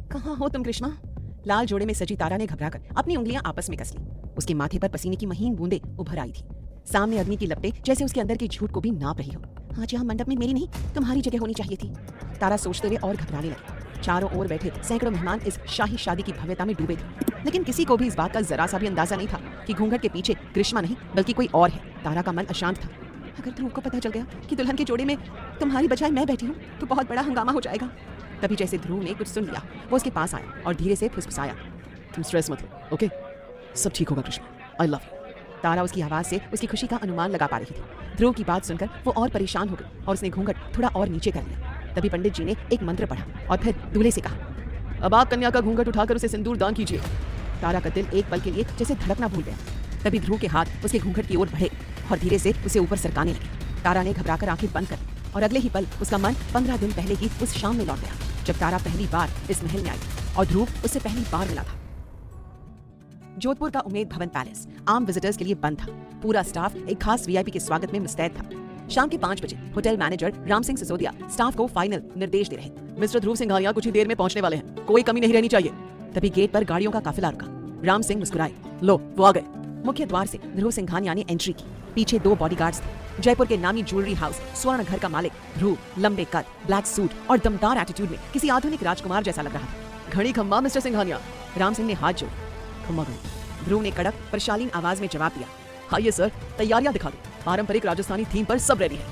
कहाँ हो तुम ग्रीष्मा? लाल जोड़े में सजी तारा ने घबराकर अपनी उंगलियां आपस में कस ली। उसके माथे पर पसीने की महीन बूंदें उभर आई थी। सामने अग्नि की लपटें जैसे उसके अंदर के झूठ को भी नाप रही हो। आज यहाँ मंडप में मेरी नहीं तुम्हारी जगह होनी चाहिए थी, तारा सोचते हुए और घबराने लगी। चारों ओर बैठे सैकड़ों मेहमान इस शाही शादी की भव्यता में डूबे थे, लेकिन किसी को भी इस बात का जरा सा भी अंदाजा नहीं था कि घूंघट के पीछे ग्रीष्मा नहीं बल्कि कोई और है। तारा का मन अशांत था। अगर ध्रुव को पता चल गया कि दुल्हन के जोड़े में तुम्हारी बजाय मैं बैठी हूँ तो बहुत बड़ा हंगामा हो जाएगा। तभी जैसे ध्रुव ने कुछ सुन लिया, वो उसके पास आया और धीरे से फुसफुसाया, तुम स्ट्रेस मत लो, ओके? सब ठीक होगा कृष्णा, आई लव यू। तारा उसकी आवाज से उसकी खुशी का अनुमान लगा पा रही थी। ध्रुव की बात सुनकर वो और परेशान हो गई और उसने घूंघट थोड़ा और नीचे कर लिया। तभी पंडित जी ने एक मंत्र पढ़ा और फिर दूल्हे से कहा, अब आप कन्या का घूंघट उठाकर उसे सिंदूर दान कीजिए। तारा का दिल एक पल के लिए जैसे धड़कना भूल गया। तभी ध्रुव के हाथ उसके घूंघट की ओर बढ़े और धीरे से उसे ऊपर सरकाने लगे। तारा ने घबराकर आंखें बंद कर ली और अगले ही पल उसका मन 15 दिन पहले की उस शाम में लौट गया जब तारा पहली बार इस महल में आई और ध्रुव उससे पहली बार मिला था। जोधपुर का उम्मेद भवन पैलेस आम विजिटर्स के लिए बंद था। पूरा स्टाफ एक खास वीआईपी के स्वागत में मुस्तैद था। शाम के 5 बजे hotel manager Ram Singh Sisodia staff को फाइनल निर्देश दे रहे थे। मिस्टर ध्रुव सिंघानिया कुछ ही देर में पहुंचने वाले हैं, कोई कमी नहीं रहनी चाहिए। तभी गेट पर गाड़ियों का काफिला रुका। राम सिंह मुस्कुराए, लो वो आ गए। मुख्य द्वार से ध्रुव सिंघानिया ने एंट्री की। पीछे 2 बॉडीगार्ड्स थे। जयपुर के नामी ज्वेलरी हाउस स्वर्ण घर का मालिक ध्रुव लंबे कद, ब्लैक सूट और दमदार एटीट्यूड में किसी आधुनिक राजकुमार जैसा लग रहा था। घड़ी खम्मा मिस्टर सिंघानिया। राम सिंह ने हाथ जोड़। खम्मा घड़ी। ध्रुव ने कड़क पर शालीन आवाज में जवाब दिया, आइए सर, तैयारियां दिखा दो। पारंपरिक राजस्थानी थीम पर सब रेडी है।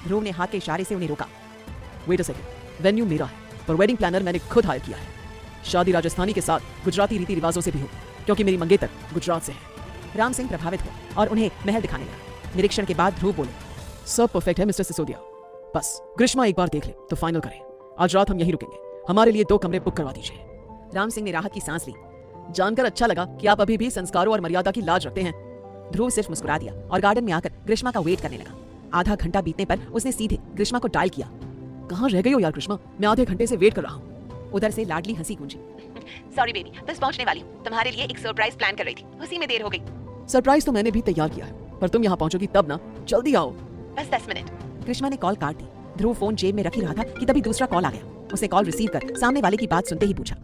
ध्रुव ने हाथ के इशारे से उन्हें रोका। वेट अ सेकंड, वेन्यू मेरा है पर वेडिंग प्लानर मैंने खुद हायर किया है। शादी राजस्थानी के साथ गुजराती रीति रिवाजों से भी हो, क्योंकि मेरी मंगेतर गुजरात से है। राम सिंह प्रभावित हुआ और उन्हें महल दिखाने लगा। निरीक्षण के बाद ध्रुव बोले, सब परफेक्ट है मिस्टर सिसोदिया, बस ग्रीष्मा एक बार देख ले तो फाइनल करें। आज रात हम यहीं रुकेंगे, हमारे लिए 2 कमरे बुक करवा दीजिए। राम सिंह ने राहत की सांस ली। जानकर अच्छा लगा कि आप अभी भी संस्कारों और मर्यादा की लाज रखते हैं। ध्रुव सिर्फ मुस्कुरा दिया और गार्डन में आकर ग्रीष्मा का वेट करने लगा। आधा घंटा बीतने पर उसने सीधे ग्रीष्मा को डायल किया। कहाँ रह गई हो यार ग्रीष्मा, मैं आधे घंटे से वेट कर रहा हूँ। उधर से लाडली हंसी गूंजी। सॉरी बेबी, बस पहुंचने वाली हूँ। तुम्हारे लिए एक सरप्राइज प्लान कर रही थी, उसी में देर हो गई। सरप्राइज तो मैंने भी तैयार किया है, पर तुम यहाँ पहुंचोगी तब ना, जल्दी आओ। बस 10 मिनट। ग्रीष्मा ने कॉल काट दी। ध्रुव फोन जेब में रख ही रहा था कि तभी दूसरा कॉल आ गया। उसने कॉल रिसीव कर सामने वाले की बात सुनते ही पूछा,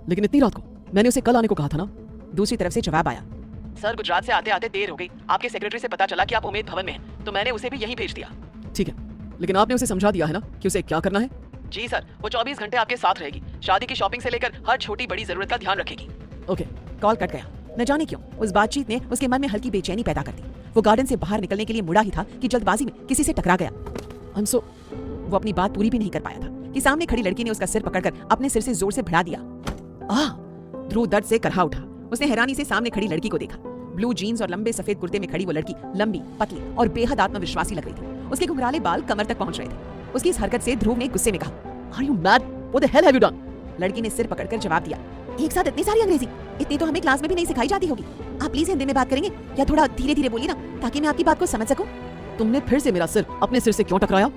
लेकिन इतनी रात को? मैंने उसे कल आने को कहा था ना। दूसरी तरफ से जवाब आया, सर गुजरात से आते आते देर हो गई। आपके सेक्रेटरी से पता चला कि आप उम्मेद भवन में हैं, तो मैंने उसे भी यहीं भेज दिया। ठीक है, लेकिन आपने उसे समझा दिया है ना कि उसे क्या करना है? जी सर, वो 24 घंटे आपके साथ रहेगी। शादी की शॉपिंग से लेकर हर छोटी बड़ी जरूरत का ध्यान रखेगी। ओके। कॉल कट गया। न जाने क्यों उस बातचीत ने उसके मन में हल्की बेचैनी पैदा कर दी। वो गार्डन से बाहर निकलने के लिए मुड़ा ही था कि जल्दबाजी में किसी से टकरा गया। वो अपनी बात पूरी भी नहीं कर पाया था कि सामने खड़ी लड़की ने उसका सिर पकड़कर अपने सिर से जोर से भिड़ा दिया। ध्रुव दर्द से करहा उठा। उसने हैरानी से सामने खड़ी लड़की को देखा। ब्लू जीन्स और लंबे सफेद कुर्ते में खड़ी वो लड़की लंबी, पतली और बेहद आत्मविश्वासी लग रही थी। उसके घुंघराले बाल कमर तक पहुंच रहे थे। उसकी इस हरकत से ध्रुव ने गुस्से में कहा, are you mad? What the hell have you done? लड़की ने सिर पकड़कर जवाब दिया, एक साथ इतनी सारी अंग्रेजी, इतनी तो हमें क्लास में भी नहीं सिखाई जाती होगी। आप प्लीज हिंदी में बात करेंगे या थोड़ा धीरे धीरे बोलिए ना, ताकि मैं आपकी बात को समझ सकूं। तुमने फिर से मेरा सिर अपने सिर से क्यों टकराया?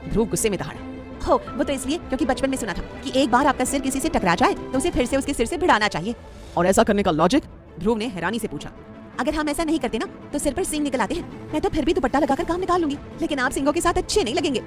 ध्रुव गुस्से में दहाड़ा। हो, वो तो इसलिए क्योंकि बचपन में सुना था कि एक बार आपका सिर किसी से टकरा जाए तो उसे फिर से उसके सिर से भिड़ाना चाहिए। और ऐसा करने का लॉजिक? ध्रुव ने हैरानी से पूछा। अगर हम ऐसा नहीं करते ना तो सिर पर सींग निकल आते हैं। मैं तो फिर भी दुपट्टा लगाकर काम निकाल लूंगी, लेकिन आप सींगों के साथ अच्छे नहीं लगेंगे।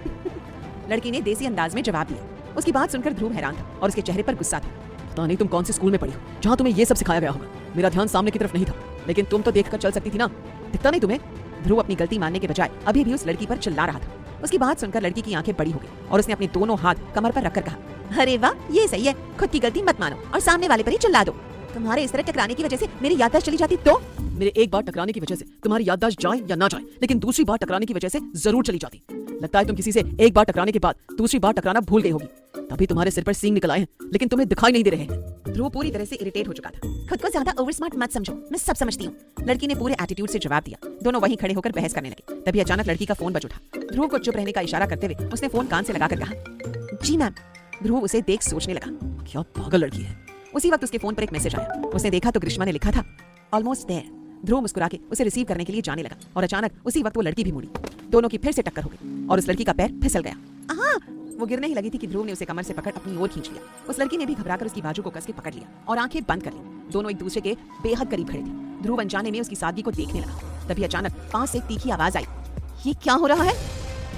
लड़की ने देसी अंदाज में जवाब दिया। उसकी बात सुनकर ध्रुव हैरान था और उसके चेहरे पर गुस्सा था। पता नहीं तुम कौन से स्कूल में पढ़ी हो जहाँ तुम्हें ये सब सिखाया गया होगा। मेरा ध्यान सामने की तरफ नहीं था, लेकिन तुम तो देखकर चल सकती थी ना, दिखता नहीं तुम्हें? ध्रुव अपनी गलती मानने के बजाय अभी भी उस लड़की पर चिल्ला रहा था। उसकी बात सुनकर लड़की की आंखें बड़ी हो गई और उसने अपने दोनों हाथ कमर पर रखकर कहा, अरे वाह, ये सही है। खुद की गलती मत मानो और सामने वाले पर ही चिल्ला दो। तुम्हारे इस तरह टकराने की वजह से मेरी याददाश्त चली जाती तो? मेरे एक बार टकराने की वजह से तुम्हारी याददाश्त जाए या ना जाए, लेकिन दूसरी बार टकराने की वजह से जरूर चली जाती। लगता है तुम किसी से एक बार टकराने के बाद दूसरी बार टकराना भूल गई होगी, तभी तुम्हारे सिर पर सींग निकल आए हैं, लेकिन तुम्हें दिखाई नहीं दे रहे हैं। ध्रुव पूरी तरह से इरिटेट हो चुका था। खुद को ज्यादा ओवर स्मार्ट मत समझो, मैं सब समझती हूँ। लड़की ने पूरे एटीट्यूड से जवाब दिया। दोनों वहीं खड़े होकर बहस करने लगे। तभी अचानक लड़की का फोन बज उठा। ध्रुव को चुप रहने का इशारा करते हुए उसने फोन कान से लगाकर कहा, जी मैम। ध्रुव उसे देख सोचने लगा, क्या पागल लड़की है। उसी वक्त उसके फोन पर एक मैसेज आया। उसने देखा तो ग्रीष्मा ने लिखा था, ऑलमोस्ट देयर। ध्रुव मुस्कुरा के उसे रिसीव करने के लिए जाने लगा और अचानक उसी वक्त वो लड़की भी मुड़ी। दोनों की फिर से टक्कर हो गई और उस लड़की का पैर फिसल गया। वो गिरने ही लगी थी कि ध्रुव ने उसे कमर से पकड़ अपनी ओर खींच लिया। उस लड़की ने भी घबराकर उसकी बाजू को कस के पकड़ लिया और आंखें बंद कर ली। दोनों एक दूसरे के बेहद करीब खड़े थे। ध्रुव अनजाने में उसकी सादगी को देखने लगा। तभी अचानक पास से एक तीखी आवाज आई, ये क्या हो रहा है?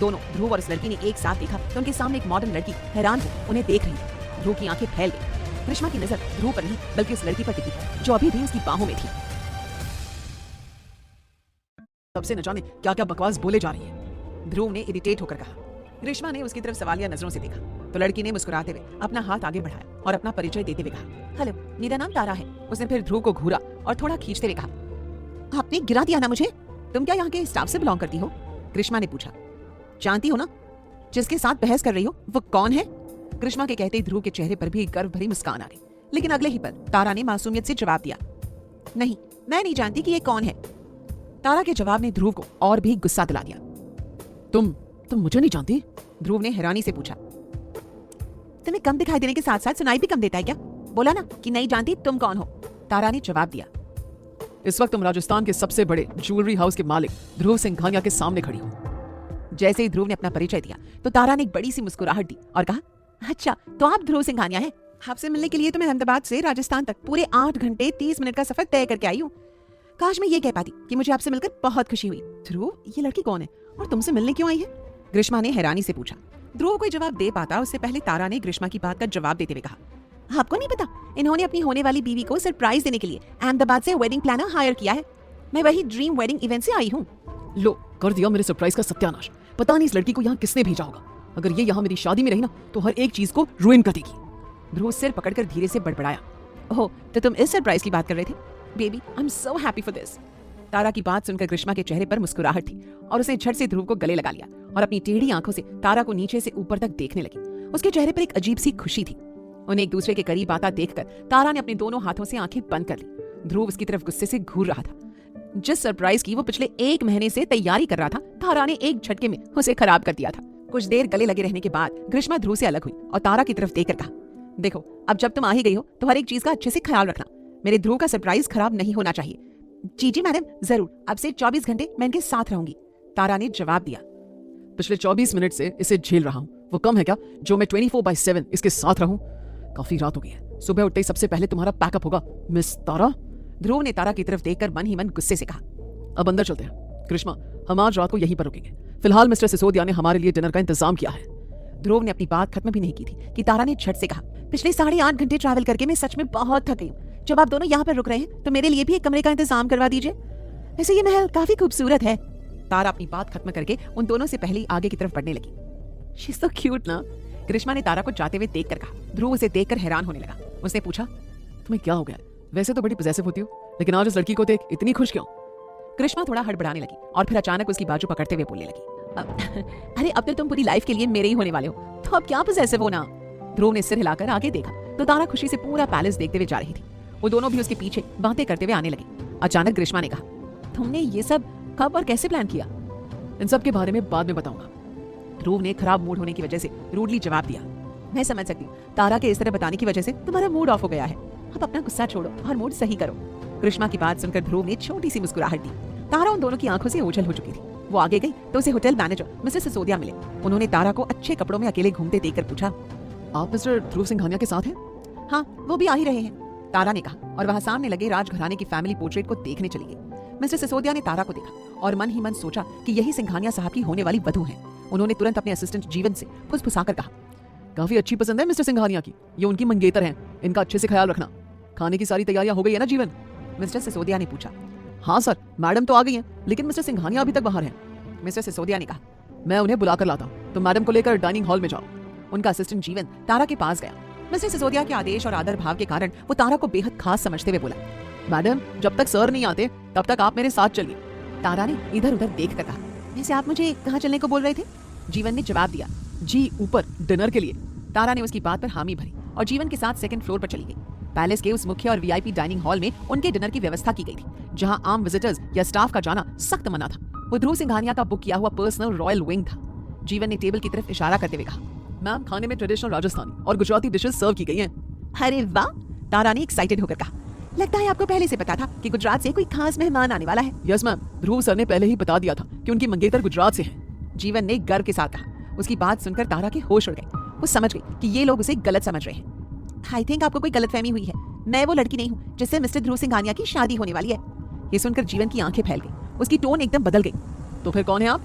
दोनों ध्रुव और उस लड़की ने एक साथ देखा तो उनके सामने एक मॉडर्न लड़की हैरान हो उन्हें देख रही थी। ध्रुव की आंखें फैल गई। ग्रीष्मा की नजर ध्रुव पर नहीं बल्कि उस लड़की पर टिकी थी जो अभी भी उसकी बाहों में थी। सबसे न जाने क्या क्या बकवास बोले जा रही है, ध्रुव ने इरिटेट होकर कहा। ग्रीष्मा ने उसकी तरफ सवालिया नजरों से देखा तो लड़की ने मुस्कुराते हुए अपना हाथ आगे बढ़ाया और अपना परिचय देते हुए कहा, हेलो, मेरा नाम तारा है। उसने फिर ध्रुव को घूरा और थोड़ा खींचते हुए कहा, आपने गिरा दिया ना मुझे। तुम क्या यहाँ के स्टाफ से बिलोंग करती हो? ग्रीष्मा ने पूछा। जानती हो ना जिसके साथ बहस कर रही हो वो कौन है? ग्रीष्मा के कहते ही ध्रुव के चेहरे पर भी एक गर्व भरी मुस्कान आ गई, लेकिन अगले ही पल तारा ने मासूमियत से जवाब दिया, नहीं, मैं नहीं जानती कि ये कौन है। तारा के जवाब ने ध्रुव को और भी गुस्सा दिला दिया। तुम मुझे नहीं जानती? ध्रुव ने हैरानी से पूछा। तुम्हें कम दिखाई देने के साथ साथ सुनाई भी कम देता है क्या? बोला ना कि नहीं जानती तुम कौन हो। तारा ने जवाब दिया। इस वक्त तुम राजस्थान के सबसे बड़े ज्वेलरी हाउस के मालिक ध्रुव सिंघानिया के सामने खड़ी हो। जैसे ही ध्रुव ने अपना परिचय दिया तो तारा ने एक बड़ी सी मुस्कुराहट दी और कहा, अच्छा तो आप ध्रुव सिंघानिया हैं। आपसे मिलने के लिए तो मैं अहमदाबाद से राजस्थान तक पूरे 8 घंटे 30 मिनट का सफर तय करके आई हूँ। काश मैं ये कह पाती कि मुझे आपसे मिलकर बहुत खुशी हुई। ध्रुव, ये लड़की कौन है और तुमसे मिलने क्यों आई है? ग्रीष्मा ने हैरानी से पूछा। ध्रुव कोई जवाब दे पाता उससे पहले तारा ने ग्रीष्मा की बात का जवाब देते हुए कहा, आपको नहीं पता, इन्होंने अपनी होने वाली बीवी को सरप्राइज देने के लिए अहमदाबाद से वेडिंग प्लानर हायर किया है। मैं वही ड्रीम वेडिंग इवेंट से आई हूँ। लो, कर दिया मेरे सरप्राइज का सत्यानाश। पता नहीं इस लड़की को यहाँ किसने भेजा होगा। अगर ये यहाँ मेरी शादी में रही ना तो हर एक चीज को रुइन कर देगी। ध्रुव सिर पकड़कर धीरे से बड़बड़ाया, ओह, तो तुम इस सरप्राइज की बात कर रहे थे? Baby, I am so happy for this. Tara की बात सुनकर ग्रीष्मा के चेहरे पर मुस्कुराहट थी और उसे झट से ध्रुव को गले लगा लिया और अपनी टेढ़ी आंखों से तारा को नीचे से ऊपर तक देखने लगी। उसके चेहरे पर एक अजीब सी खुशी थी। उन्हें एक दूसरे के करीब आता देखकर तारा ने अपने दोनों हाथों से आंखें बंद कर ली। ध्रुव उसकी तरफ गुस्से से घूर रहा था। जिस सरप्राइज की वो पिछले 1 महीने से तैयारी कर रहा था, तारा ने एक झटके में उसे खराब कर दिया था। कुछ देर गले लगे रहने के बाद ग्रीष्मा ध्रुव से अलग हुई और तारा की तरफ देखकर कहा, देखो, अब जब तुम आ ही गई हो तो हर एक चीज का अच्छे से ख्याल रखना। मेरे ध्रुव का सरप्राइज खराब नहीं होना चाहिए। जी जी मैडम, जरूर, अब से 24 घंटे मैं इनके साथ रहूंगी। तारा ने जवाब दिया। पिछले 24 मिनट से इसे झेल रहा हूँ, वो कम है क्या जो मैं 24/7 इसके साथ रहूं? काफी रात हो गई है, सुबह उठते ही सबसे पहले तुम्हारा पैकअप होगा मिस तारा। ध्रुव ने तारा की तरफ देखकर मन ही मन गुस्से से कहा। अब अंदर चलते हैं। ग्रीष्मा, हम आज रात को यहीं पर रुकेंगे। फिलहाल मिस्टर सिसोदिया ने हमारे लिए डिनर का इंतजाम किया है। ध्रुव ने अपनी बात खत्म भी नहीं की थी कि तारा ने झट से कहा, पिछले 8.5 घंटे ट्रैवल करके मैं सच में बहुत थक गई हूँ। जब आप दोनों यहाँ पर रुक रहे हैं तो मेरे लिए भी एक कमरे का इंतजाम करवा दीजिए। वैसे ये महल काफी खूबसूरत है। तारा अपनी बात खत्म करके उन दोनों से पहले आगे की तरफ बढ़ने लगी। शी इज सो क्यूट ना। ग्रीष्मा ने तारा को जाते हुए देखकर कहा। ध्रुव उसे देखकर हैरान होने लगा। उसने पूछा, तुम्हें क्या हो गया? वैसे तो बड़ी पॉसेसिव होती हो, लेकिन आज इस लड़की को देख इतनी खुश क्यों? ग्रीष्मा थोड़ा हड़बड़ाने लगी और फिर अचानक उसकी बाजू पकड़ते हुए बोलने लगी, अरे अब तो तुम पूरी लाइफ के लिए मेरे ही होने वाले हो, तो अब क्या पॉसेसिव होना? ध्रुव ने सिर हिलाकर आगे देखा तो तारा खुशी से पूरा पैलेस देखते हुए जा रही थी। वो दोनों भी उसके पीछे बातें करते हुए आने लगे। अचानक ग्रीष्मा ने कहा, तुमने ये सब कब और कैसे प्लान किया? इन सब के बारे में बाद में बताऊंगा। ध्रुव ने खराब मूड होने की वजह से रूडली जवाब दिया। मैं समझ सकती हूँ, तारा के इस तरह बताने की वजह से तुम्हारा मूड ऑफ हो गया है। अब अपना गुस्सा छोड़ो और मूड सही करो। ग्रीष्मा की बात सुनकर ध्रुव ने छोटी सी मुस्कुराहट दी। तारा उन दोनों की आंखों से ओझल हो चुकी थी। वो आगे गई तो उसे होटल मैनेजर मिस्टर सिसोदिया मिले। उन्होंने तारा को अच्छे कपड़ों में अकेले घूमते देखकर पूछा, आप मिस्टर ध्रुव सिंघानिया के साथ हैं? हाँ, वो भी आ ही रहे हैं, तारा ने कहा और वहाँ सामने लगे राजघराने की फैमिली पोर्ट्रेट को देखने चली गई। मिस्टर सिसोदिया ने तारा को देखा और मन ही मन सोचा कि यही सिंघानिया साहब की होने वाली वधू है। उन्होंने तुरंत अपने असिस्टेंट जीवन से फुसफुसाकर कहा, काफी अच्छी पसंद है मिस्टर सिंघानिया की, ये उनकी मंगेतर हैं, इनका अच्छे से ख्याल रखना। खाने की सारी तैयारियां हो गई है ना जीवन? मिस्टर सिसोदिया ने पूछा। हाँ सर, मैडम तो आ गई हैं, लेकिन मिस्टर सिंघानिया अभी तक बाहर हैं। मिस्टर सिसोदिया ने कहा, मैं उन्हें बुलाकर लाता हूँ, तो मैडम को लेकर डाइनिंग हॉल में जाओ। उनका असिस्टेंट जीवन तारा के पास गया। मिस्टर सिसोदिया के आदेश और आदर भाव के कारण वो तारा को बेहद खास समझते हुए बोला, मैडम जब तक सर नहीं आते तब तक आप मेरे साथ चलिए। तारा ने इधर उधर देख कर कहा, वैसे आप मुझे कहाँ चलने को बोल रहे थे? जीवन ने जवाब दिया, जी ऊपर डिनर के लिए। तारा ने उसकी बात पर हामी भरी और जीवन के साथ सेकंड फ्लोर पर चली गई। पैलेस के उस मुख्य और वीआईपी डाइनिंग हॉल में उनके डिनर की व्यवस्था की गई थी, जहां आम विजिटर्स या स्टाफ का जाना सख्त मना था। वो ध्रुव सिंघानिया का बुक किया हुआ पर्सनल रॉयल विंग था। जीवन ने टेबल की तरफ इशारा करते हुए कहा, मैम खाने में ट्रेडिशनल राजस्थानी और गुजराती डिशेस सर्व की गई हैं। अरे वाह, तारा ने एक्साइटेड होकर कहा, लगता है आपको पहले से पता था कि गुजरात से कोई खास मेहमान आने वाला है। यस मैम, ध्रुव सर ने पहले ही बता दिया था कि उनकी मंगेतर गुजरात से हैं। जीवन ने गर्व के साथ कहा। उसकी बात सुनकर तारा के होश उड़ गए। वो समझ गई कि ये लोग उसे गलत समझ रहे हैं। आई थिंक आपको कोई गलतफहमी हुई है, मैं वो लड़की नहीं हूँ जिससे मिस्टर ध्रुव सिंघानिया की शादी होने वाली है। ये सुनकर जीवन की आंखें फैल गई, उसकी टोन एकदम बदल गई। तो फिर कौन है आप?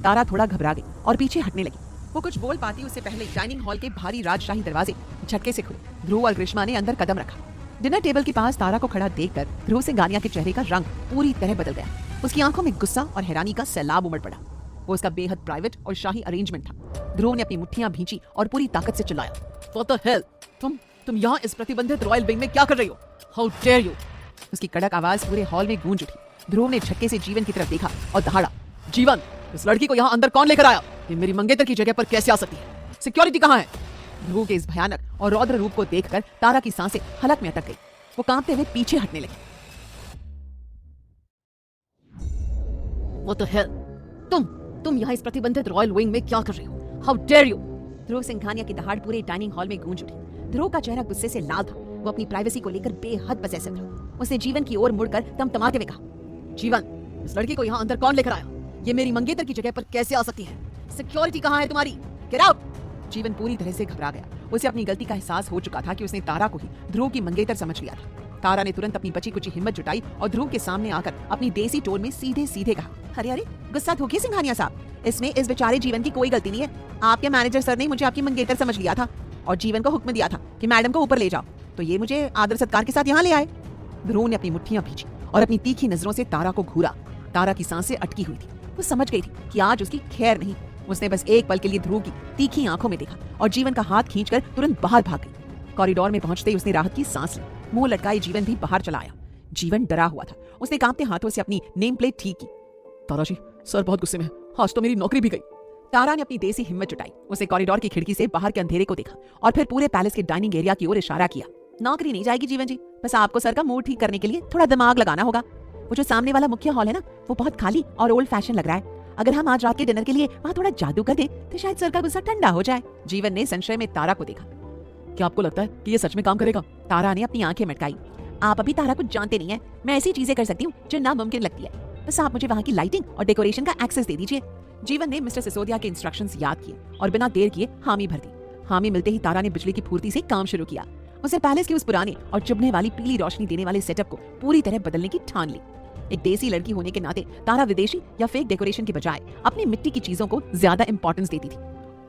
तारा थोड़ा घबरा गई और पीछे हटने लगी। वो कुछ बोल पाती उससे पहले डाइनिंग हॉल के भारी राजशाही दरवाजे झटके से खुले। ध्रुव और ग्रीष्मा ने अंदर कदम रखा। डिनर टेबल के पास तारा को खड़ा देखकर ध्रुव सिंघानिया के चेहरे का रंग पूरी तरह बदल गया। उसकी आंखों में गुस्सा और हैरानी का सैलाब उमड़ पड़ा। वो उसका बेहद प्राइवेट और शाही अरेंजमेंट था। ध्रुव ने अपनी मुट्ठियां भींची और पूरी ताकत से चिल्लाया, What the hell? तुम यहाँ इस प्रतिबंधित रॉयल विंग में क्या कर रही हो? How dare you? उसकी कड़क आवाज पूरे हॉल में गूंज उठी। ध्रुव ने झटके से जीवन की तरफ देखा और दहाड़ा, जीवन, इस लड़की को यहाँ अंदर कौन लेकर आया? ये मेरी मंगेतर की जगह पर कैसे आ सकती है? सिक्योरिटी कहाँ है? ध्रुव के इस भयानक और रौद्र रूप को देखकर तारा की सांसें हलक में अटक गई। वो कांपते हुए पीछे हटने लगी। What the hell? तुम यहाँ इस प्रतिबंधित रॉयल विंग में क्या कर रही हो? How dare you? ध्रुव सिंघानिया की दहाड़ पूरे डाइनिंग हॉल में गूंज उठी। ध्रुव का चेहरा गुस्से से लाल था। वो अपनी प्राइवेसी को लेकर बेहद पसेसिव था। उसने जीवन की ओर मुड़कर तमतमाते हुए कहा, जीवन, इस लड़की को यहाँ अंदर कौन लेकर आया? ये मेरी मंगेतर की जगह पर कैसे आ सकती है? सिक्योरिटी कहाँ है तुम्हारी? Get out! जीवन पूरी तरह से घबरा गया। उसे अपनी गलती का एहसास हो चुका था कि उसने तारा को ही ध्रुव की मंगेतर समझ लिया था। तारा ने तुरंत अपनी बची कुची हिम्मत जुटाई और ध्रुव के सामने आकर अपनी देसी टोन में सीधे सीधे कहा, अरे अरे, गुस्सा धोखिए सिंघानिया साहब, इसमें इस बेचारे जीवन की कोई गलती नहीं है। आपके मैनेजर सर ने मुझे आपकी मंगेतर समझ लिया था और जीवन को हुक्म दिया था कि मैडम को ऊपर ले जाओ, तो ये मुझे आदर सत्कार के साथ यहाँ ले आए। ध्रुव ने अपनी मुट्ठियां भींची और अपनी तीखी नजरों से तारा को घूरा। तारा की सांसें अटकी हुई थी। वो समझ गई थी कि आज उसकी खैर नहीं। उसने बस एक पल के लिए ध्रुव की तीखी आंखों में देखा और जीवन का हाथ खींचकर तुरंत बाहर भाग गई। कॉरिडोर में पहुंचते ही उसने राहत की सांस ली। मुंह लटकाए जीवन भी बाहर चला आया। जीवन डरा हुआ था। उसने कांपते हाथों से अपनी नेम प्लेट ठीक की। तारा जी, सर बहुत गुस्से में है, आज तो मेरी नौकरी भी गई। तारा ने अपनी देसी हिम्मत जुटाई। उसने कॉरिडोर की खिड़की से बाहर के अंधेरे को देखा और फिर पूरे पैलेस के डाइनिंग एरिया की ओर इशारा किया। नौकरी नहीं जाएगी जीवन जी, बस आपको सर का मूड ठीक करने के लिए थोड़ा दिमाग लगाना होगा। वो जो सामने वाला मुख्य हॉल है ना, वो बहुत खाली और ओल्ड फैशन लग रहा है। अगर हम आज रात के डिनर के लिए वहाँ थोड़ा जादू कर दें तो शायद सर का गुस्सा ठंडा हो जाए। जीवन ने संशय में तारा को देखा। क्या आपको लगता है कि ये सच में काम करेगा? तारा ने अपनी आंखें मटकाई। आप अभी तारा को जानते नहीं है। मैं ऐसी चीजें कर सकती हूँ जो नामुमकिन लगती है। बस आप मुझे वहाँ की लाइटिंग और डेकोरेशन का एक्सेस दे दीजिए। जीवन ने मिस्टर सिसोदिया के इंस्ट्रक्शंस याद किए और बिना देर किए हामी भर दी। हामी मिलते ही तारा ने बिजली की फुर्ती से काम शुरू किया। उसने पैलेस के उस पुराने और चुभने वाली पीली रोशनी देने वाले सेटअप को पूरी तरह बदलने की ठान ली। एक देसी लड़की होने के नाते तारा विदेशी या फेक डेकोरेशन के बजाय अपनी मिट्टी की चीजों को ज्यादा इंपॉर्टेंस देती थी।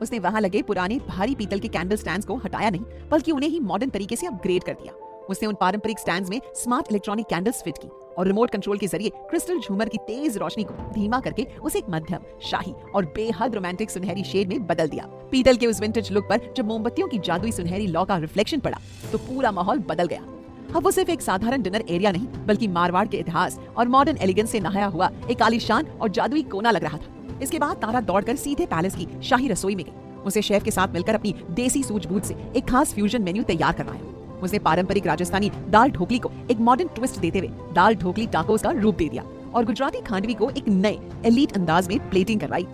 उसने वहां लगे पुराने भारी पीतल के कैंडल स्टैंड्स को हटाया नहीं, बल्कि उन्हें ही मॉडर्न तरीके से अपग्रेड कर दिया। उसने उन पारंपरिक स्टैंड्स में स्मार्ट इलेक्ट्रॉनिक कैंडल्स फिट की और रिमोट कंट्रोल के जरिए क्रिस्टल झूमर की तेज रोशनी को धीमा करके उसे एक मध्यम, शाही और बेहद रोमांटिक सुनहरी शेड में बदल दिया। पीतल के उस विंटेज लुक पर जब मोमबत्तियों की जादुई सुनहरी लौ का रिफ्लेक्शन पड़ा तो पूरा माहौल बदल गया। अब वो सिर्फ एक साधारण डिनर एरिया नहीं, बल्कि मारवाड़ के इतिहास और मॉडर्न एलिगेंस से नहाया हुआ एक आलीशान और जादुई कोना लग रहा था। इसके बाद तारा दौड़कर सीधे पैलेस की शाही रसोई में गई। उसे शेफ के साथ मिलकर अपनी देसी सूझबूझ से एक खास फ्यूजन मेन्यू तैयार करवाया। उसने पारंपरिक राजस्थानी दाल ढोकली को एक मॉडर्न ट्विस्ट देते हुए दाल ढोकली टाकोस का रूप दे दिया और गुजराती खांडवी को एक नए एलीट अंदाज में प्लेटिंग करवाई।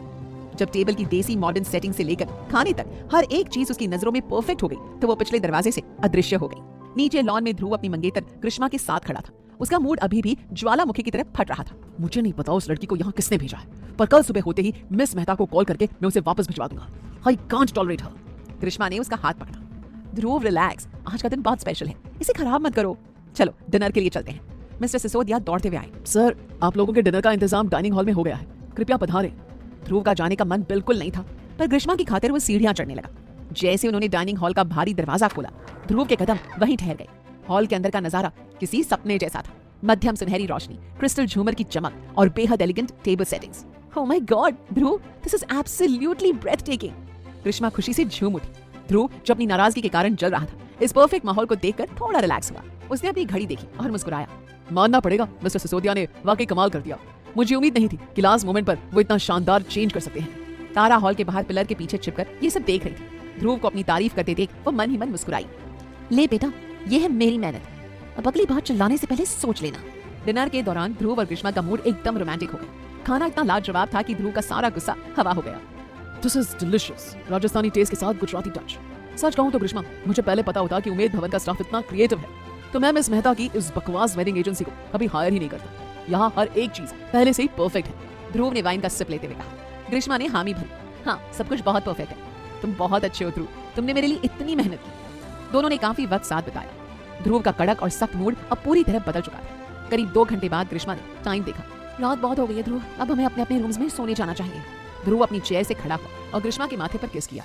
जब टेबल की देसी मॉडर्न सेटिंग से लेकर खाने तक हर एक चीज उसकी नजरों में परफेक्ट हो गई तो वो पिछले दरवाजे से अदृश्य हो गई। नीचे लॉन में ध्रुव अपनी मंगेतर ग्रीष्मा के साथ खड़ा था। उसका मूड अभी भी ज्वालामुखी की तरफ फट रहा था। मुझे नहीं पता उस लड़की को यहाँ किसने भेजा है, पर कल सुबह होते ही मिस मेहता को कॉल करके मैं उसे वापस भिजवा दूंगा। आई कांट टॉलरेट हर। ग्रीष्मा ने उसका हाथ पकड़ा। ध्रुव, रिलैक्स, आज का दिन बहुत स्पेशल है, इसे खराब मत करो। चलो डिनर के लिए चलते हैं। मिस्टर सिसोदिया दौड़ते हुए आए। सर, आप लोगों के डिनर का इंतजाम डाइनिंग हॉल में हो गया है, कृपया पधारें। ध्रुव का जाने का मन बिल्कुल नहीं था, पर ग्रीष्मा की खातिर वो सीढ़ियां चढ़ने लगा। जैसे उन्होंने डाइनिंग हॉल का भारी दरवाजा खोला, ध्रुव के कदम वहीं ठहर गए। हॉल के अंदर का नजारा किसी सपने जैसा था। मध्यम सुनहरी रोशनी, क्रिस्टल झूमर की चमक और बेहद elegant table settings. Oh my god Dhruv, this is absolutely breathtaking. Grishma खुशी से झूम उठी। ध्रुव, जो अपनी नाराजगी के कारण जल रहा था, इस परफेक्ट माहौल को देखकर थोड़ा रिलैक्स हुआ। उसने अपनी घड़ी देखी और मुस्कुराया। मानना पड़ेगा, मिस्टर सिसोदिया ने वाकई कमाल कर दिया। मुझे उम्मीद नहीं थी कि लास्ट मोमेंट पर वो इतना शानदार चेंज कर सकते हैं। तारा हॉल के बाहर पिलर के पीछे छिपकर ये सब देख रही थी। ध्रुव को अपनी तारीफ करते देख वो मन ही मन मुस्कुराई। ले बेटा, ये है मेरी मेहनत, अब अगली बार चिल्लाने से पहले सोच लेना। डिनर के दौरान ध्रुव और ग्रीष्मा का मूड एकदम रोमांटिक हो गया। खाना इतना लाजवाब था कि ध्रुव का सारा गुस्सा हवा हो गया। This is delicious, Rajasthani taste के साथ गुजराती टच। सच कहूं तो ग्रीष्मा, मुझे पहले पता होता कि उमेद भवन का स्टाफ इतना क्रिएटिव है तो मैं मिस मेहता की इस बकवास वेडिंग एजेंसी को कभी हायर ही नहीं करता। यहाँ हर एक चीज पहले से ही परफेक्ट है। ध्रुव ने वाइन का सिप लेते हुए कहा। ग्रीष्मा ने हामी भरी। हाँ, सब कुछ बहुत परफेक्ट है। तुम बहुत अच्छे हो ध्रुव, तुमने मेरे लिए इतनी मेहनत की। दोनों ने काफी वक्त साथ बिताया। ध्रुव का कड़क और सख्त मूड अब पूरी तरह बदल चुका था। करीब 2 घंटे बाद ग्रीष्मा ने टाइम देखा। रात बहुत हो गई है ध्रुव, अब हमें अपने अपने रूम्स में सोने जाना चाहिए। ध्रुव अपनी चेयर से खड़ा हुआ और ग्रीष्मा के माथे पर किस किया।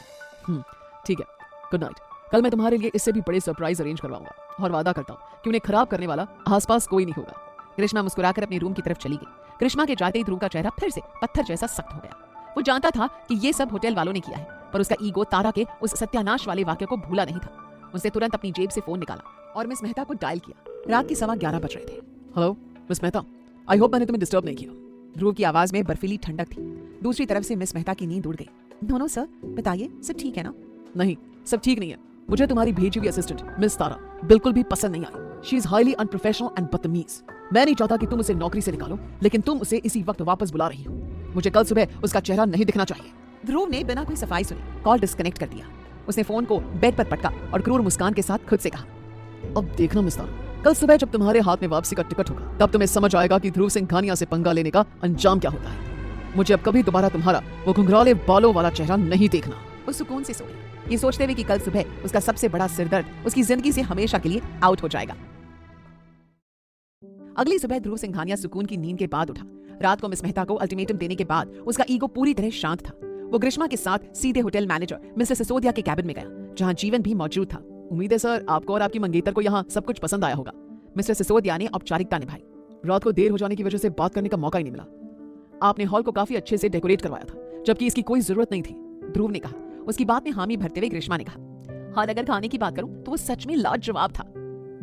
ठीक है, गुड नाइट। कल मैं तुम्हारे लिए इससे भी बड़े सरप्राइज अरेंज करवाऊंगा और वादा करता हूँ कि उन्हें खराब करने वाला आसपास कोई नहीं होगा। ग्रीष्मा मुस्कुराकर अपने रूम की तरफ चली गई। ग्रीष्मा के जाते ही ध्रुव का चेहरा फिर से पत्थर जैसा सख्त हो गया। वो जानता था कि ये सब होटल वालों ने किया है, पर उसका ईगो तारा के उस सत्यानाश वाले वाक्य को भूला नहीं था। उसने तुरंत अपनी जेब से फोन निकाला और मिस मेहता को डायल किया। रात के 11:15 बज रहे थे। Hello miss Mehta, I hope मैंने तुम्हें डिस्टर्ब नहीं किया। ध्रुव की आवाज में बर्फीली ठंडक थी। दूसरी तरफ से मिस मेहता की नींद उड़ गई। नो सर, बताइए, सब ठीक है ना? नहीं, सब ठीक नहीं है। मुझे तुम्हारी भेजी हुई असिस्टेंट मिस तारा बिल्कुल भी पसंद नहीं आई। She is highly unprofessional and बदतमीज। मैं नहीं चाहता कि तुम उसे नौकरी से निकालो, लेकिन तुम उसे इसी वक्त वापस बुला रही हो। मुझे कल सुबह उसका चेहरा नहीं दिखना चाहिए। ध्रुव ने बिना कोई सफाई सुने कॉल डिस्कनेक्ट कर दिया। उसने फोन को बेड पर पटका और क्रूर मुस्कान के साथ खुद से कहा, अब देखना मिस तारा, कल सुबह जब तुम्हारे हाथ में वापसी का टिकट होगा तब तुम्हें समझ आएगा कि ध्रुव सिंघानिया से पंगा लेने का अंजाम क्या होता है। मुझे अब कभी दोबारा तुम्हारा वो घुंघराले बालों वाला चेहरा नहीं देखना। वो सुकून से सोया, ये सोचते हुए कि कल सुबह उसका सबसे बड़ा सिरदर्द उसकी जिंदगी से हमेशा के लिए आउट हो जाएगा। अगली सुबह ध्रुव सिंघानिया सुकून की नींद के बाद उठा। रात को मिस मेहता को अल्टीमेटम देने के बाद उसका ईगो पूरी तरह शांत था। वो ग्रीष्मा के साथ सीधे होटल मैनेजर मिस्टर सिसोदिया के कैबिन में गया, जहां जीवन भी मौजूद था। उम्मीद है सर आपको और आपकी मंगेतर को यहाँ सब कुछ पसंद आया होगा। मिस्टर सिसोदिया ने औपचारिकता निभाई। रात को देर हो जाने की वजह से बात करने का मौका ही नहीं मिला। आपने हॉल को काफी अच्छे से डेकोरेट करवाया था, जबकि इसकी कोई जरूरत नहीं थी, ध्रुव ने कहा। उसकी बात में हामी भरते हुए ग्रीष्मा ने कहा, हाँ अगर खाने की बात करूं तो वो सच में लाजवाब था।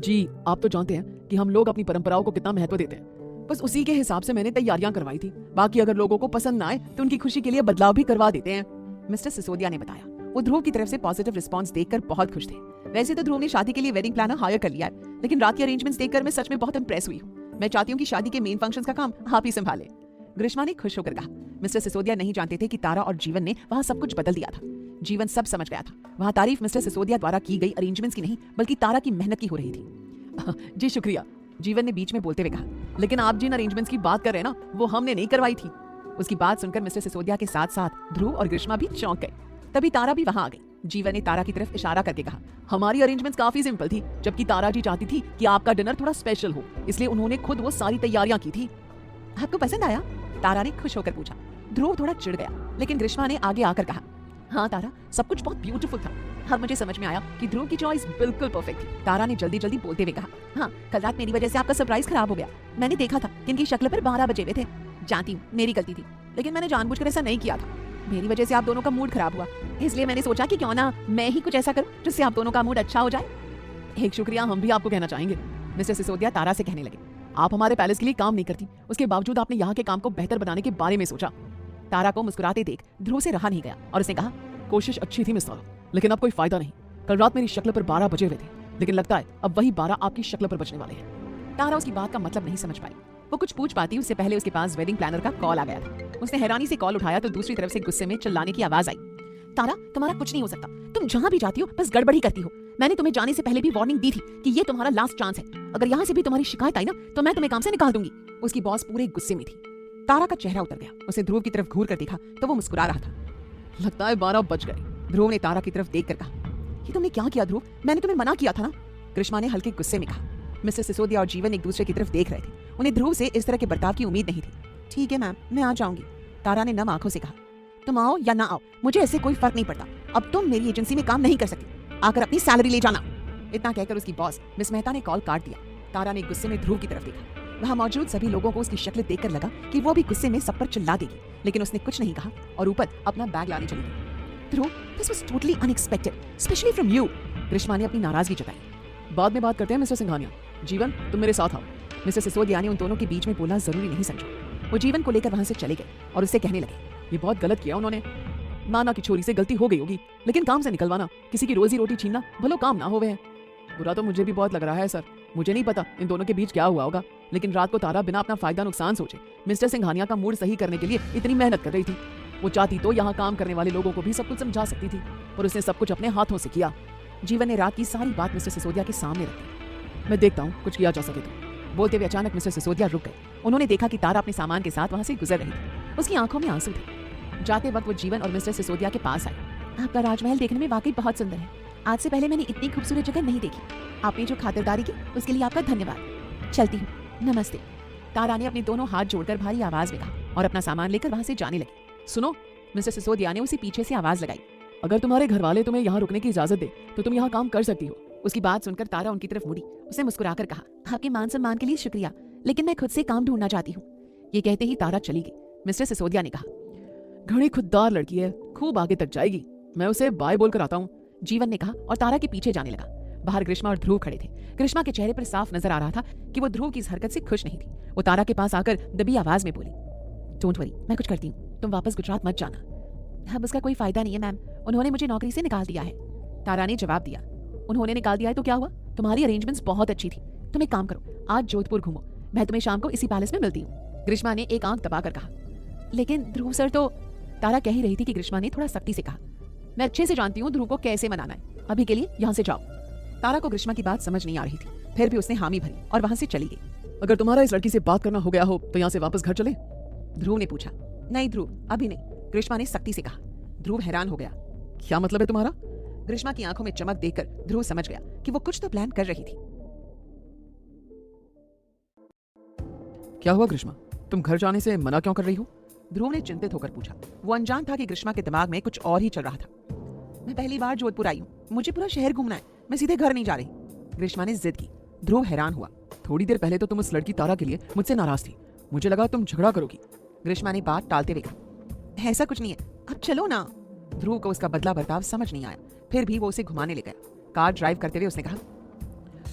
जी, आप तो जानते हैं कि हम लोग अपनी परंपराओं को कितना महत्व देते हैं। बस उसी के हिसाब से मैंने तैयारियां करवाई थी। बाकी अगर लोगों को पसंद ना आए तो उनकी खुशी के लिए बदलाव भी करवा देते हैं, मिस्टर सिसोदिया ने बताया। वो ध्रुव की तरफ से पॉजिटिव रिस्पांस देखकर बहुत खुश थे। वैसे तो ध्रुव ने शादी के लिए वेडिंग प्लानर हायर कर लिया है, लेकिन रात के अरेंजमेंट्स देखकर मैं सच में बहुत इंप्रेस हुई हूँ। मैं चाहती हूँ कि शादी के मेन फंक्शंस का काम आप ही संभाले। ग्रीष्मा ने खुश होकर कहा। मिस्टर सिसोदिया नहीं जानते थे कि तारा और जीवन ने वहाँ सब कुछ बदल दिया था। जीवन सब समझ गया था। वहाँ तारीफ मिस्टर सिसोदिया द्वारा की गई अरेंजमेंट्स की नहीं, बल्कि तारा की मेहनत की हो रही थी। जी शुक्रिया, जीवन ने बीच में बोलते हुए कहा, लेकिन आप जिन अरेंजमेंट्स की बात कर रहे हैं ना, वो हमने नहीं करवाई थी। उसकी बात सुनकर मिस्टर सिसोदिया के साथ साथ ध्रुव और ग्रीष्मा भी चौंक गए। तभी तारा भी वहां आ गई। जीवन ने तारा की तरफ इशारा करके कहा, हमारी अरेंजमेंट्स काफी सिंपल थी, जबकि तारा जी चाहती थी कि आपका डिनर थोड़ा स्पेशल हो, इसलिए उन्होंने खुद वो सारी तैयारियां की थी। आपको पसंद आया? तारा ने खुश होकर पूछा। ध्रुव थोड़ा चिढ़ गया, लेकिन ग्रीष्मा ने आगे आकर कहा, हाँ तारा, सब कुछ बहुत ब्यूटीफुल था। अब मुझे समझ में आया कि ध्रुव की चॉइस बिल्कुल परफेक्ट थी। तारा ने जल्दी जल्दी बोलते हुए कहा, हाँ कल रात मेरी वजह से आपका सरप्राइज खराब हो गया। मैंने देखा था कि इनकी शक्ल पर 12 बजे हुए थे। जानती हूँ मेरी गलती थी, लेकिन मैंने जानबूझकर ऐसा नहीं किया था। मेरी वजह से आप दोनों का मूड खराब हुआ, इसलिए मैंने सोचा कि क्यों ना मैं ही कुछ ऐसा करूं जिससे आप दोनों का मूड अच्छा हो जाए। एक शुक्रिया हम भी आपको कहना चाहेंगे, मिस्टर सिसोदिया तारा से कहने लगे। आप हमारे पैलेस के लिए काम नहीं करती, उसके बावजूद आपने यहाँ के काम को बेहतर बनाने के बारे में सोचा। तारा को मुस्कुराते देख ध्रुव से रहा नहीं गया और उसने कहा, कोशिश अच्छी थी मिस तारा, लेकिन अब कोई फायदा नहीं। कल रात मेरी शक्ल पर 12 बजे हुए थे, लेकिन लगता है अब वही 12 आपकी शक्ल पर बजने वाले हैं। तारा उसकी बात का मतलब नहीं समझ पाई। वो कुछ पूछ पाती उससे पहले उसके पास वेडिंग प्लानर का कॉल आ गया था। उसने हैरानी से कॉल उठाया तो दूसरी तरफ से गुस्से में चिल्लाने की आवाज आई, तारा तुम्हारा कुछ नहीं हो सकता, तुम जहाँ भी जाती हो बस गड़बड़ी करती हो। मैंने तुम्हें जाने से पहले भी वार्निंग दी थी कि ये तुम्हारा लास्ट चांस है। अगर यहाँ से भी तुम्हारी शिकायत आई ना तो मैं तुम्हें काम से निकाल दूंगी। उसकी बॉस पूरे गुस्से में थी। तारा का चेहरा उतर गया। उसने ध्रुव की तरफ घूर कर देखा तो वो मुस्कुरा रहा था। लगता है 12 बज गए। ध्रुव ने तारा की तरफ देखकर कहा, ये तुमने क्या किया ध्रुव? मैंने तुम्हें मना किया था ना। ग्रीष्मा ने हल्के गुस्से में कहा। मिस्टर सिसोदिया और जीवन एक दूसरे की तरफ देख रहे थे। उन्हें ध्रुव से इस तरह के बर्ताव की उम्मीद नहीं थी। ठीक है मैम, मैं आ जाऊंगी, तारा ने नम आंखों से कहा। तुम आओ या ना आओ, मुझे ऐसे कोई फर्क नहीं पड़ता। अब तुम मेरी एजेंसी में काम नहीं कर सकती, आकर अपनी सैलरी ले जाना। इतना कहकर उसकी बॉस मिस मेहता ने कॉल काट दिया। तारा ने गुस्से में ध्रुव की तरफ देखा। वहां मौजूद सभी लोगों को उसकी शक्ल देखकर लगा कि वो भी गुस्से में सब पर चिल्ला देगी, लेकिन उसने कुछ नहीं कहा और ऊपर अपना बैग लाने चली गई। Dhruv, this was totally unexpected, specially from you. Grishma ने अपनी नाराजगी जताई। बाद में बात करते हैं मिस्टर सिंघानिया। जीवन, तुम मेरे साथ आओ। मिस्टर सिसोदिया ने उन दोनों के बीच में बोलना जरूरी नहीं समझा। वो जीवन को लेकर वहां से चले गए और उससे कहने लगे, ये बहुत गलत किया उन्होंने। नाना की छोरी से गलती हो गई होगी, लेकिन काम से निकलवाना, किसी की रोजी रोटी छीनना भलो काम ना होवे है। बुरा तो मुझे भी बहुत लग रहा है सर। मुझे नहीं पता इन दोनों के बीच क्या हुआ होगा, लेकिन रात को तारा बिना अपना फायदा नुकसान सोचे मिस्टर सिंघानिया का मूड सही करने के लिए इतनी मेहनत कर रही थी। वो चाहती तो यहाँ काम करने वाले लोगों को भी सब कुछ समझा सकती थी, पर उसने सब कुछ अपने हाथों से किया। जीवन ने रात की सारी बात मिस्टर सिसोदिया के सामने रखी। मैं देखता हूँ कुछ किया जा सके तो। बोलते हुए अचानक मिस्टर सिसोदिया रुक गए। उन्होंने देखा कि तारा अपने सामान के साथ वहां से गुजर रही थी। उसकी आंखों में आंसू थे। जाते वक्त वो जीवन और मिस्टर सिसोदिया के पास आई। आपका राजमहल देखने में वाकई बहुत सुंदर है। आज से पहले मैंने इतनी खूबसूरत जगह नहीं देखी। आपने जो खातिरदारी की उसके लिए आपका धन्यवाद। चलती हूँ, नमस्ते। तारा ने अपने दोनों हाथ जोड़कर भारी आवाज में कहा और अपना सामान लेकर वहां से जाने लगी। सुनो, मिस्टर सिसोदिया ने उसे पीछे से आवाज लगाई। अगर तुम्हारे घर वाले तुम्हें यहाँ रुकने की इजाजत दे तो तुम यहाँ काम कर सकती हो। उसकी बात सुनकर तारा उनकी तरफ मुड़ी। उसने मुस्कुराकर कहा, आपके मान सम्मान के लिए शुक्रिया, लेकिन मैं खुद से काम ढूंढना चाहती हूँ। ये कहते ही तारा चली गई। मिस्टर सिसोदिया ने कहा, घड़ी खुददार लड़की है, खूब आगे तक जाएगी, मैं उसे बाय बोल कर आता हूँ। जीवन ने कहा और तारा के पीछे जाने लगा। बाहर ग्रीष्मा और ध्रुव खड़े थे। ग्रीष्मा के चेहरे पर साफ नजर आ रहा था कि वो ध्रुव की इस हरकत से खुश नहीं थी। वो तारा के पास आकर दबी आवाज में बोली, डोंट वरी, मैं कुछ करती हूँ, तुम वापस गुजरात मत जाना। अब उसका कोई फायदा नहीं है मैम, उन्होंने मुझे नौकरी से निकाल दिया है। तारा ने जवाब दिया, उन्होंने निकाल दिया है तो क्या हुआ, तुम्हारी अरेंजमेंट्स बहुत अच्छी थी। तुम एक काम करो, आज जोधपुर घूमो, मैं तुम्हें शाम को इसी पैलेस में मिलती हूँ। ग्रीष्मा ने एक आंख दबाकर कहा, लेकिन ध्रुव सर तो। तारा कह ही रही थी कि ग्रीष्मा ने थोड़ा सख्ती से कहा, मैं अच्छे से जानती हूँ ध्रुव को कैसे मनाना है, अभी के लिए यहाँ से जाओ। तारा को ग्रीष्मा की बात समझ नहीं आ रही थी, फिर भी उसने हामी भरी और वहां से चली गई। अगर तुम्हारा इस लड़की से बात करना हो गया हो तो यहाँ से वापस घर चले। ध्रुव ने पूछा। नहीं ध्रुव, अभी नहीं, ग्रीष्मा ने सख्ती से कहा। ध्रुव हैरान हो गया। क्या मतलब है तुम्हारा? ग्रीष्मा की आंखों में चमक देखकर ध्रुव समझ गया कि वो कुछ तो प्लान कर रही थी। क्या हुआ ग्रीष्मा, तुम घर जाने से मना क्यों कर रही हो? ध्रुव ने चिंतित होकर पूछा। वो अनजान था कि ग्रीष्मा के दिमाग में कुछ और ही चल रहा था। मैं पहली बार जोधपुर आई हूँ, मुझे पूरा शहर घूमना है, मैं सीधे घर नहीं जा रही। ग्रीष्मा ने जिद की। ध्रुव हैरान हुआ। थोड़ी देर पहले तो तुम उस लड़की तारा के लिए मुझसे नाराज थी, मुझे लगा तुम झगड़ा करोगी। ग्रीष्मा ने बात टालते हुए कहा, ऐसा कुछ नहीं है, अब चलो ना। ध्रुव को उसका बदला बर्ताव समझ नहीं आया, फिर भी वो उसे घुमाने ले गया। कार ड्राइव करते हुए उसने कहा,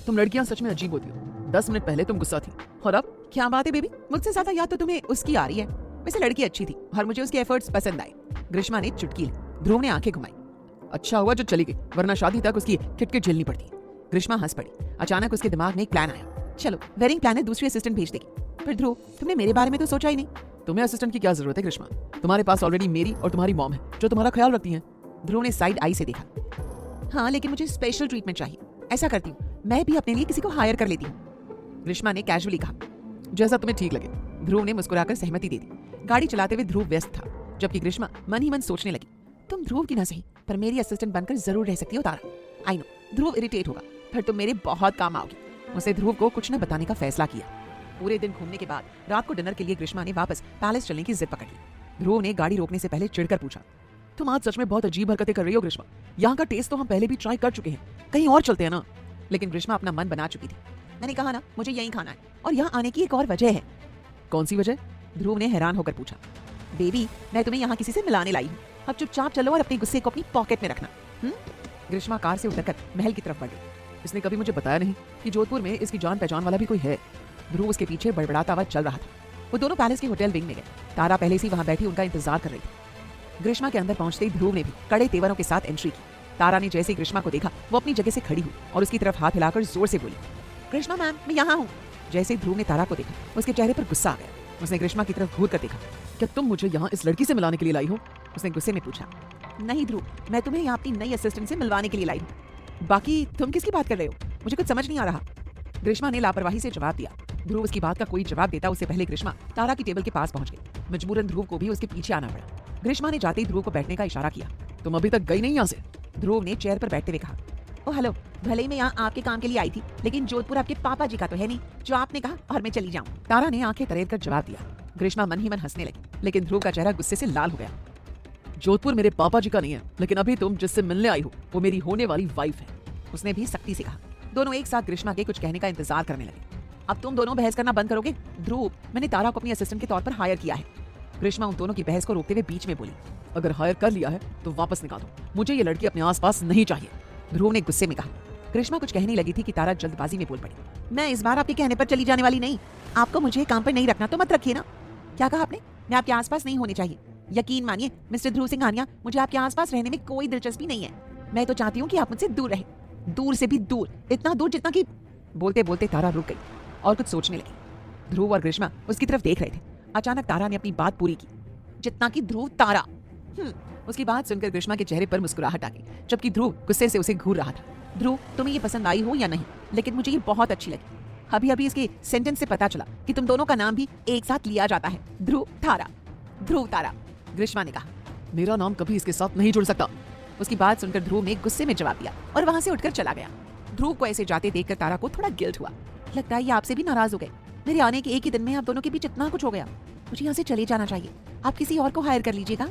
तुम लड़कियां सच में अजीब होती हो। 10 मिनट पहले तुम गुस्सा थी और अब? क्या बात है बेबी, मुझसे ज्यादा याद तो तुम्हें उसकी आ रही है। वैसे लड़की अच्छी थी और मुझे उसके एफर्ट्स पसंद आए। ग्रीष्मा ने चुटकी ली। ध्रुव ने आंखें घुमाई। अच्छा हुआ जो चली गई, वरना शादी तक उसकी किटकिट झेलनी पड़ती। ग्रीष्मा हंस पड़ी। अचानक उसके दिमाग में एक प्लान आया। चलो, वेडिंग प्लानर दूसरी असिस्टेंट भेज देगी। पर ध्रुव, तुमने मेरे बारे में तो सोचा ही नहीं। तुम्हें असिस्टेंट की क्या जरूरत है ग्रीष्मा, तुम्हारे पास ऑलरेडी मेरी और तुम्हारी मॉम है जो तुम्हारा ख्याल रखती हैं। ध्रुव ने साइड आई से देखा। हाँ, लेकिन मुझे स्पेशल ट्रीटमेंट चाहिए। ऐसा करती हूँ, मैं भी अपने लिए किसी को हायर कर लेती हूँ। ग्रीष्मा ने कैजुअली कहा। जैसा तुम्हें ठीक लगे। ध्रुव ने मुस्कुराकर सहमति दे दी। गाड़ी चलाते हुए ध्रुव व्यस्त था, जबकि ग्रीष्मा मन ही मन सोचने लगी, तुम ध्रुव की ना सही पर मेरी असिस्टेंट बनकर जरूर रह सकती हो तारा। आई नो ध्रुव इरिटेट होगा, पर तुम मेरे बहुत काम आओगी। उसने ध्रुव को कुछ न बताने का फैसला किया। पूरे दिन घूमने के बाद रात को डिनर के लिए ग्रीष्मा ने वापस पैलेस चलने की जिद पकड़ ली। ध्रुव ने गाड़ी रोकने से पहले चिढ़कर पूछा, तुम आज सच में बहुत अजीब हरकतें कर रही हो ग्रीष्मा। यहाँ का टेस्ट तो हम पहले भी ट्राई कर चुके हैं, कहीं और चलते हैं ना। लेकिन ग्रीष्मा अपना मन बना चुकी थी। मैंने कहा ना, मुझे यहीं खाना है, और यहाँ आने की एक और वजह है। कौन सी वजह? ध्रुव ने हैरान होकर पूछा। बेबी, मैं तुम्हें यहाँ किसी से मिलाने लाई हूँ, अब चुपचाप चलो और अपने गुस्से को अपनी पॉकेट में रखना। ग्रीष्मा कार से उतरकर महल की तरफ बढ़ गई। इसने कभी मुझे बताया नहीं कि जोधपुर में इसकी जान पहचान वाला भी कोई है। ध्रुव उसके पीछे बड़बड़ाता हुआ चल रहा था। वो दोनों पैलेस के होटल विंग में गए। तारा पहले से वहां बैठी उनका इंतजार कर रही थी। ग्रीष्मा के अंदर पहुंचते ही ध्रुव ने भी कड़े तेवरों के साथ एंट्री की। तारा ने जैसे ही ग्रीष्मा को देखा, वो अपनी जगह से खड़ी हुई और उसकी तरफ हाथ हिलाकर जोर से बोली, ग्रीष्मा मैम, मैं यहाँ हूँ। जैसे ही ध्रुव ने तारा को देखा, उसके चेहरे पर गुस्सा आ गया। उसने ग्रीष्मा की तरफ घूर कर देखा। क्या तुम मुझे यहाँ इस लड़की से मिलाने के लिए लाई हो? उसने गुस्से में पूछा। नहीं ध्रुव, मैं तुम्हें यहाँ अपनी नई असिस्टेंट से मिलवाने के लिए लाई हूँ। बाकी तुम किसकी बात कर रहे हो? मुझे कुछ समझ नहीं आ रहा। ग्रीष्मा ने लापरवाही से जवाब दिया। ध्रुव उसकी बात का कोई जवाब देता उससे पहले ग्रीष्मा तारा की टेबल के पास पहुंच गई। मजबूरन ध्रुव को भी उसके पीछे आना पड़ा। ग्रीष्मा ने जाते ही ध्रुव को बैठने का इशारा किया। तुम अभी तक गई नहीं यहाँ से? ध्रुव ने चेयर पर बैठते हुए कहा। ओ हेलो, भले ही मैं यहाँ आपके काम के लिए आई थी, लेकिन जोधपुर आपके पापा जी का तो है नहीं जो आपने कहा और मैं चली जाऊँ। तारा ने आंखें तरेर कर जवाब दिया। ग्रीष्मा मन ही मन हंसने लगी, लेकिन ध्रुव का चेहरा गुस्से से लाल हो गया। जोधपुर मेरे पापा जी का नहीं है, लेकिन अभी तुम जिससे मिलने आई हो वो मेरी होने वाली वाइफ है। उसने भी सख्ती से कहा। दोनों एक साथ ग्रीष्मा के कुछ कहने का इंतजार करने लगे। अब तुम दोनों बहस करना बंद करोगे? ध्रुव, मैंने तारा को अपनी असिस्टेंट के तौर पर हायर किया है। ग्रीष्मा उन दोनों की बहस को रोकते हुए बीच में बोली। अगर हायर कर लिया है तो वापस निकालो, मुझे ये लड़की अपने आसपास नहीं चाहिए। ध्रुव ने गुस्से में कहा। ग्रीष्मा कुछ कहने लगी थी कि तारा जल्दबाजी में बोल पड़ी। मैं इस बार आपके कहने पर चली जाने वाली नहीं। आपको मुझे काम पर नहीं रखना तो मत रखिए ना। क्या कहा आपने? मैं आपके आसपास नहीं होनी चाहिए। यकीन मानिए मिस्टर ध्रुव सिंघानिया, मुझे आपके आसपास रहने में कोई दिलचस्पी नहीं है। मैं तो चाहती हूँ कि आप मुझसे दूर रहे, दूर से भी दूर, इतना दूर जितना कि। बोलते बोलते तारा रुक गई और कुछ सोचने लगी। ध्रुव और ग्रीष्मा उसकी तरफ देख रहे थे। अचानक तारा ने अपनी बात पूरी की। जितना कि ध्रुव तारा। उसकी बात सुनकर ग्रीष्मा के चेहरे पर मुस्कुराहट आ गई, जबकि ध्रुव गुस्से से उसे घूर रहा था। ध्रुव, तुम्हें ये पसंद आई हो या नहीं, लेकिन मुझे ये बहुत अच्छी लगी। अभी अभी इसके सेंटेंस से पता चला कि तुम दोनों का नाम भी एक साथ लिया जाता है, ध्रुव तारा। ध्रुव तारा, ग्रीष्मा ने कहा। मेरा नाम कभी इसके साथ नहीं जुड़ सकता। उसकी बात सुनकर ध्रुव ने गुस्से में जवाब दिया और वहां से उठकर चला गया। ध्रुव को ऐसे जाते देखकर तारा को थोड़ा गिल्ट हुआ। लगता है ये आपसे भी नाराज हो गए। मेरे आने के एक ही दिन में आप दोनों के बीच इतना कुछ हो गया। मुझे यहाँ से चले जाना चाहिए। आप किसी और को हायर कर लीजिएगा।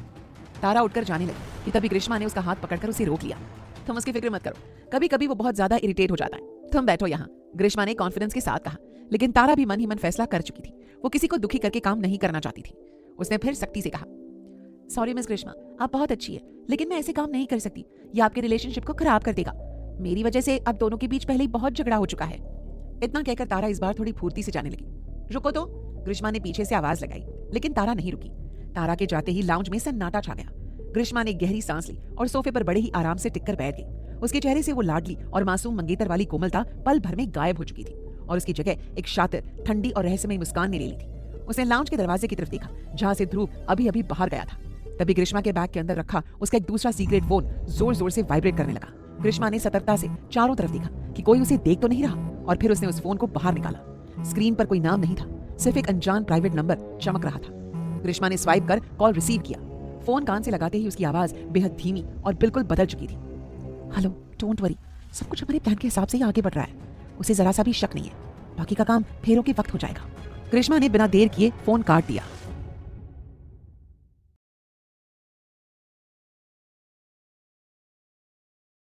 तारा उठकर जाने लगी कि तभी ग्रीष्मा ने उसका हाथ पकड़कर उसे रोक लिया। तुम उसकी फिक्र मत करो, कभी कभी वो बहुत ज्यादा इरिटेट हो जाता है, तुम बैठो यहाँ, ग्रीष्मा ने कॉन्फिडेंस के साथ कहा। लेकिन तारा भी मन ही मन फैसला कर चुकी थी, वो किसी को दुखी करके काम नहीं करना चाहती थी। उसने फिर सख्ती से कहा, सॉरी मिस ग्रीष्मा, आप बहुत अच्छी है, लेकिन मैं ऐसे काम नहीं कर सकती, ये आपके रिलेशनशिप को खराब कर देगा। मेरी वजह से अब दोनों के बीच पहले ही बहुत झगड़ा हो चुका है। इतना कहकर तारा इस बार थोड़ी फुर्ती से जाने लगी। रुको तो, ग्रीष्मा ने पीछे से आवाज लगाई, लेकिन तारा नहीं रुकी। तारा के जाते ही लाउंज में सन्नाटा छा गया। ग्रीष्मा ने गहरी सांस ली और सोफे पर बड़े ही आराम से टिककर बैठ गई। उसके चेहरे से वो लाडली और मासूम मंगेतर वाली कोमलता पल भर में गायब हो चुकी थी और उसकी जगह एक शातिर, ठंडी और रहस्यमयी मुस्कान ने ले ली थी। उसने लाउंज के दरवाजे की तरफ देखा, जहां से ध्रुव अभी अभी बाहर गया था। तभी ग्रीष्मा के बैग के अंदर रखा उसका एक दूसरा सीक्रेट फोन जोर जोर से वाइब्रेट करने लगा। ग्रीष्मा ने सतर्कता से चारों तरफ देखा कि कोई उसे देख तो नहीं रहा, और फिर उसने उस फोन को बाहर निकाला। स्क्रीन पर कोई नाम नहीं था, सिर्फ एक अनजान प्राइवेट नंबर चमक रहा था। ग्रीष्मा ने स्वाइप कर कॉल रिसीव किया। फोन कान से लगाते ही उसकी आवाज बेहद धीमी और बिल्कुल बदल चुकी थी। हेलो, डोंट वरी, सब कुछ हमारे प्लान के हिसाब से ही आगे बढ़ रहा है, उसे जरा सा भी शक नहीं है, बाकी का काम फेरों के वक्त हो जाएगा। ग्रीष्मा ने बिना देर किए फोन काट दिया।